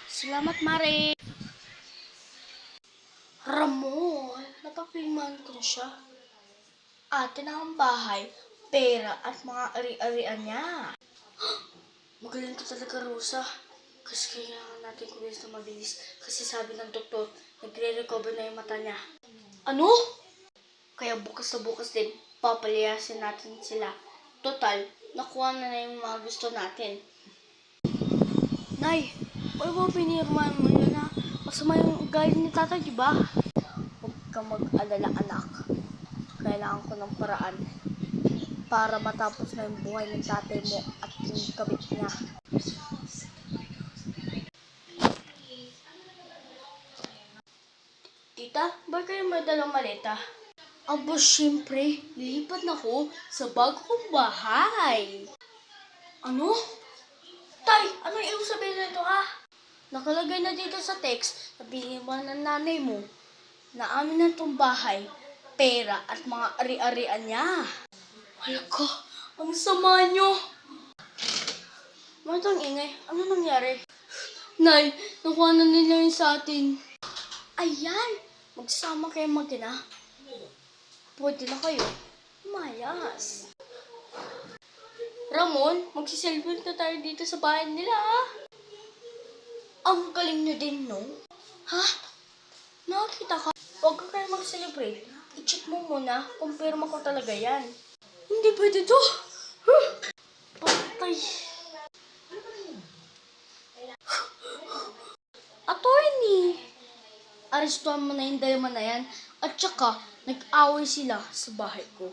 Salamat, Mare. Ramon, napapilman ko na siya. Atin ang bahay, pera at mga ari-arian niya. Magaling ka talaga, Rosa. Kasi kailangan natin kumilos na mabilis. Kasi sabi ng doktor, nagre-recover na yung mata niya. Ano? Kaya bukas na bukas din, papalayasin natin sila. Total, nakuha na yung mga gusto natin. Nay, wala ba pinirman mo yun na masama yung ugali ni tatay, di ba? Huwag kang mag-alala, anak. Kailangan ko ng paraan para matapos na yung buhay ng tatay mo at yung kabit niya. Tita, ba kayo may dalang maleta? Aba, syempre, lilipat na ako sa bago kong bahay. Ano? Tay, anong ibig sabihin nito ha? Nakalagay na dito sa text, sabihin mo ng nanay mo na amin na itong bahay, pera at mga ari-arian niya. Hala ko, ang sama niyo. Matang ingay, ano nangyari? Nay, nakuha na nila yun sa atin. Ayan, magsama kayo mag-ina. Pwede na kayo. Mayas. Ramon, magsiselfie na tayo dito sa bahay nila ha. Ang galing nyo din, no? Ha? Nakakita ka? Huwag ka kayo mag-celebrate. I-check mo muna kung pirma ko talaga yan. Hindi pwede to. Patay. Attorney! Arestuhan mo na yung dalawa na yan. At saka, nag-away sila sa bahay ko.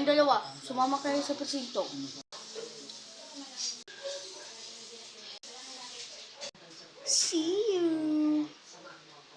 Yung dalawa, sumama kayo sa presinto. See